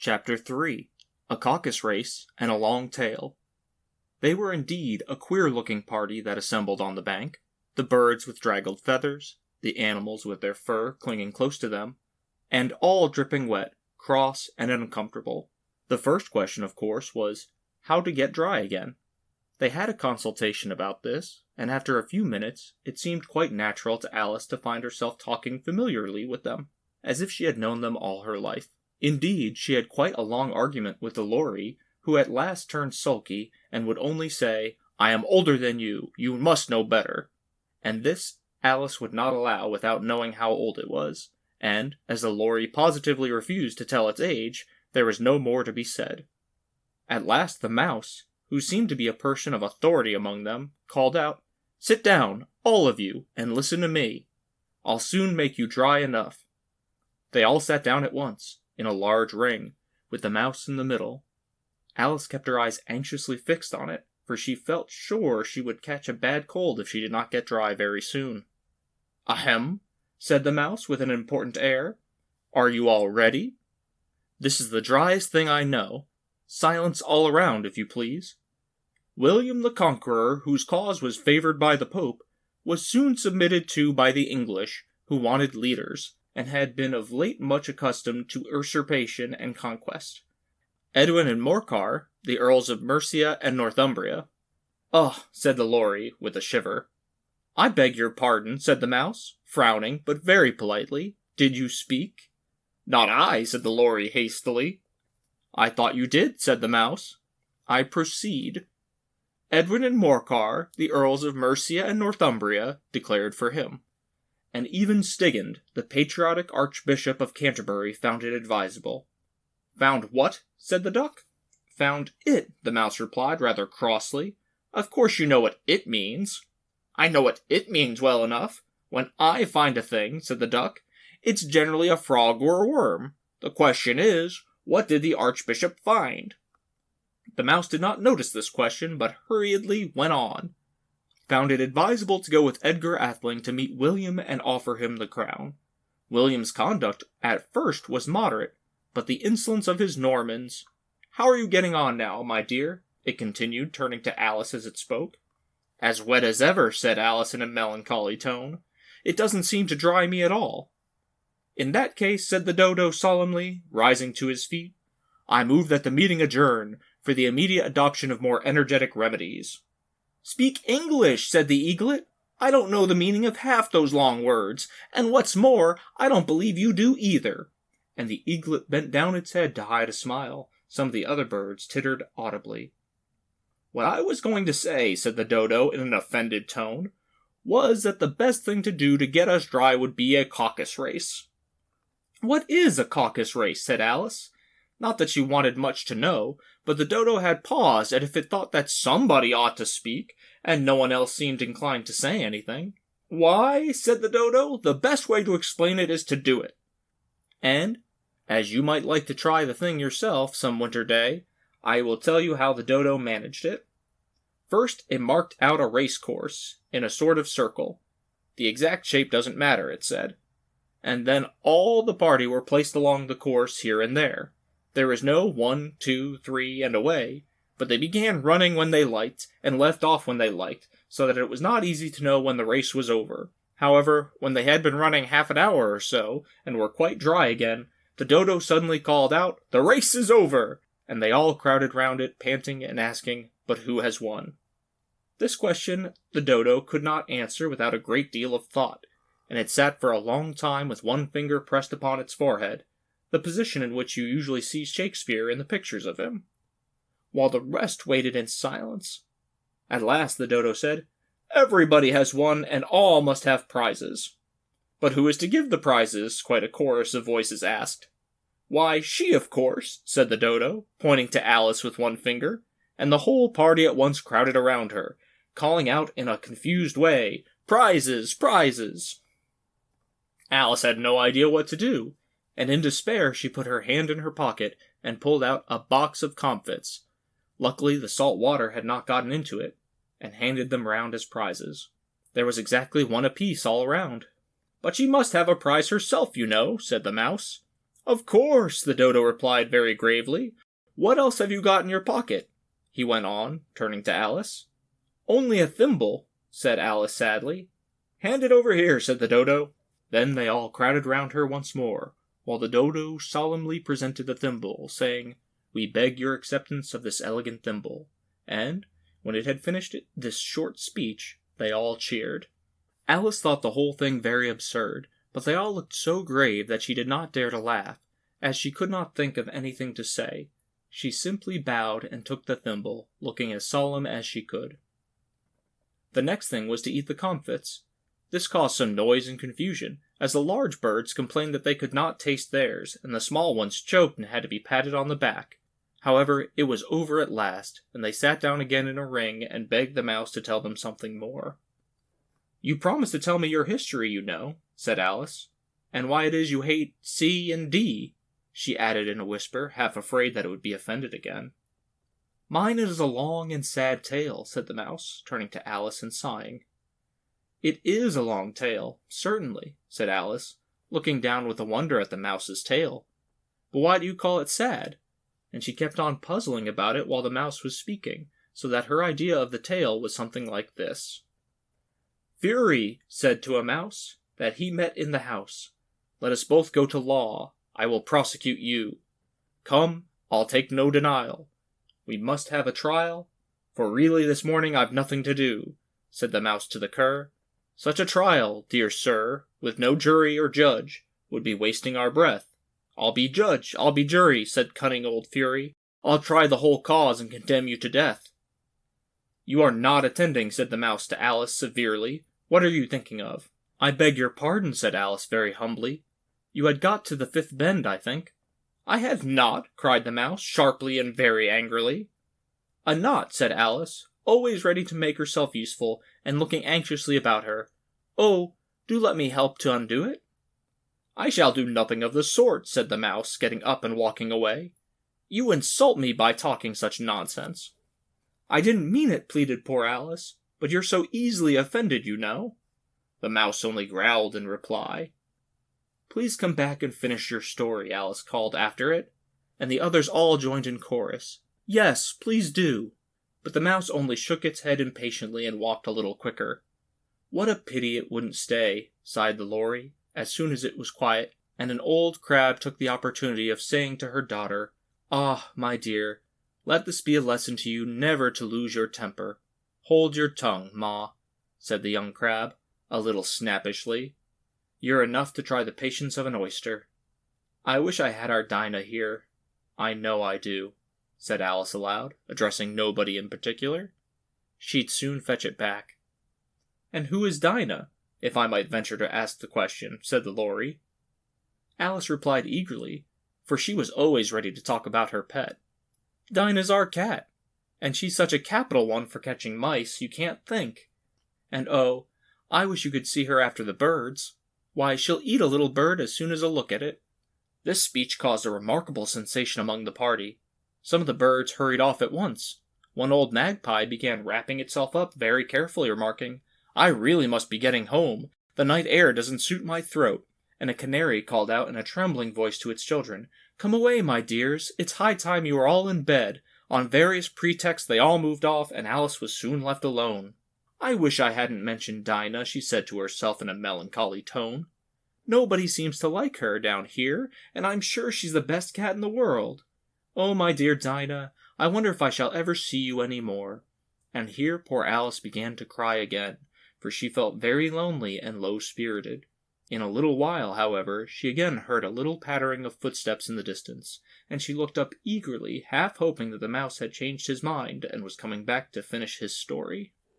Chapter 3. A Caucus-Race and a Long Tail. They were indeed a queer-looking party that assembled on the bank, the birds with draggled feathers, the animals with their fur clinging close to them, and all dripping wet, cross, and uncomfortable. The first question, of course, was how to get dry again. They had a consultation about this, and after a few minutes, it seemed quite natural to Alice to find herself talking familiarly with them, as if she had known them all her life. Indeed, she had quite a long argument with the Lory, who at last turned sulky, and would only say, "I am older than you must know better." And this Alice would not allow without knowing how old it was, and, as the Lory positively refused to tell its age, there was no more to be said. At last the Mouse, who seemed to be a person of authority among them, called out, "Sit down, all of you, and listen to me. I'll soon make you dry enough." They all sat down at once, in a large ring, with the Mouse in the middle. Alice kept her eyes anxiously fixed on it, for she felt sure she would catch a bad cold if she did not get dry very soon. "Ahem," said the Mouse with an important air. "Are you all ready? This is the driest thing I know. Silence all around, if you please. William the Conqueror, whose cause was favored by the Pope, was soon submitted to by the English, who wanted leaders, and had been of late much accustomed to usurpation and conquest. Edwin and Morcar, the Earls of Mercia and Northumbria." "Ugh," said the Lory, with a shiver. "I beg your pardon," said the Mouse, frowning, but very politely. "Did you speak?" "Not I," said the Lory hastily. "I thought you did," said the Mouse. "I proceed. Edwin and Morcar, the Earls of Mercia and Northumbria, declared for him. And even Stigand, the patriotic Archbishop of Canterbury, found it advisable." "Found what?" said the Duck. "Found it," the Mouse replied, rather crossly. "Of course you know what it means." "I know what it means well enough. When I find a thing," said the Duck, "it's generally a frog or a worm. The question is, what did the Archbishop find?" The Mouse did not notice this question, but hurriedly went on. "Found it advisable to go with Edgar Atheling to meet William and offer him the crown. William's conduct at first was moderate, but the insolence of his Normans— How are you getting on now, my dear?" it continued, turning to Alice as it spoke. "As wet as ever," said Alice in a melancholy tone. "It doesn't seem to dry me at all." "In that case," said the Dodo solemnly, rising to his feet, "I move that the meeting adjourn, for the immediate adoption of more energetic remedies." "Speak English," said the Eaglet. "I don't know the meaning of half those long words, and what's more, I don't believe you do either." And the Eaglet bent down its head to hide a smile. Some of the other birds tittered audibly. "What I was going to say," said the Dodo in an offended tone, "was that the best thing to do to get us dry would be a caucus-race." "What is a caucus-race?" said Alice. Not that she wanted much to know, but the Dodo had paused as if it thought that somebody ought to speak, and no one else seemed inclined to say anything. "Why," said the Dodo, "the best way to explain it is to do it. And, as you might like to try the thing yourself some winter day, I will tell you how the Dodo managed it. First, it marked out a race course, in a sort of circle. The exact shape doesn't matter, it said. And then all the party were placed along the course here and there. There was no 1, 2, 3, and away, but they began running when they liked, and left off when they liked, so that it was not easy to know when the race was over. However, when they had been running half an hour or so, and were quite dry again, the Dodo suddenly called out, 'The race is over!' and they all crowded round it, panting and asking, 'But who has won?' This question the Dodo could not answer without a great deal of thought, and it sat for a long time with one finger pressed upon its forehead, the position in which you usually see Shakespeare in the pictures of him, while the rest waited in silence. At last the Dodo said, 'Everybody has won, and all must have prizes.' 'But who is to give the prizes?' quite a chorus of voices asked. 'Why, she, of course,' said the Dodo, pointing to Alice with one finger, and the whole party at once crowded around her, calling out in a confused way, 'Prizes! Prizes!' Alice had no idea what to do, and in despair she put her hand in her pocket and pulled out a box of comfits. Luckily the salt water had not gotten into it, and handed them round as prizes. There was exactly one apiece all round. 'But she must have a prize herself, you know,' said the Mouse. Of course, the Dodo replied very gravely. What else have you got in your pocket? He went on, turning to Alice. Only a thimble, said Alice sadly. Hand it over here, said the Dodo. Then they all crowded round her once more, while the Dodo solemnly presented the thimble, saying, We beg your acceptance of this elegant thimble. And, when it had finished this short speech, they all cheered. Alice thought the whole thing very absurd, but they all looked so grave that she did not dare to laugh, as she could not think of anything to say. She simply bowed and took the thimble, looking as solemn as she could. The next thing was to eat the comfits. This caused some noise and confusion, as the large birds complained that they could not taste theirs, and the small ones choked and had to be patted on the back. However, it was over at last, and they sat down again in a ring and begged the mouse to tell them something more. You promised to tell me your history, you know, said Alice, and why it is you hate C and D, she added in a whisper, half afraid that it would be offended again. Mine is a long and sad tale, said the mouse, turning to Alice and sighing. It is a long tale, certainly, said Alice, looking down with wonder at the mouse's tail. But why do you call it sad? And she kept on puzzling about it while the mouse was speaking, so that her idea of the tale was something like this. Fury said to a mouse that he met in the house, Let us both go to law, I will prosecute you. Come, I'll take no denial. We must have a trial, for really this morning I've nothing to do, said the mouse to the cur. Such a trial, dear sir, with no jury or judge, would be wasting our breath. I'll be judge, I'll be jury, said cunning old Fury. I'll try the whole cause and condemn you to death. You are not attending, said the mouse to Alice severely. What are you thinking of? I beg your pardon, said Alice very humbly. You had got to the fifth bend, I think. I have not, cried the mouse, sharply and very angrily. A knot, said Alice, always ready to make herself useful, and looking anxiously about her. Oh, do let me help to undo it. I shall do nothing of the sort, said the mouse, getting up and walking away. You insult me by talking such nonsense. I didn't mean it, pleaded poor Alice, but you're so easily offended, you know. The mouse only growled in reply. Please come back and finish your story, Alice called after it, and the others all joined in chorus. Yes, please do. But the mouse only shook its head impatiently and walked a little quicker. What a pity it wouldn't stay, sighed the Lory, as soon as it was quiet, and an old crab took the opportunity of saying to her daughter, Ah, my dear, let this be a lesson to you never to lose your temper. Hold your tongue, Ma, said the young crab, a little snappishly. You're enough to try the patience of an oyster. I wish I had our Dinah here. I know I do, said Alice aloud, addressing nobody in particular. She'd soon fetch it back. And who is Dinah, if I might venture to ask the question, said the Lory. Alice replied eagerly, for she was always ready to talk about her pet. Dinah's our cat, and she's such a capital one for catching mice, you can't think. And oh, I wish you could see her after the birds. Why, she'll eat a little bird as soon as a look at it. This speech caused a remarkable sensation among the party. Some of the birds hurried off at once. One old magpie began wrapping itself up very carefully, remarking, I really must be getting home. The night air doesn't suit my throat. And a canary called out in a trembling voice to its children, Come away, my dears. It's high time you were all in bed. On various pretexts they all moved off, and Alice was soon left alone. I wish I hadn't mentioned Dinah, she said to herself in a melancholy tone. Nobody seems to like her down here, and I'm sure she's the best cat in the world. Oh, my dear Dinah, I wonder if I shall ever see you any more. And here poor Alice began to cry again, for she felt very lonely and low-spirited. In a little while, however, she again heard a little pattering of footsteps in the distance, and she looked up eagerly, half hoping that the mouse had changed his mind and was coming back to finish his story.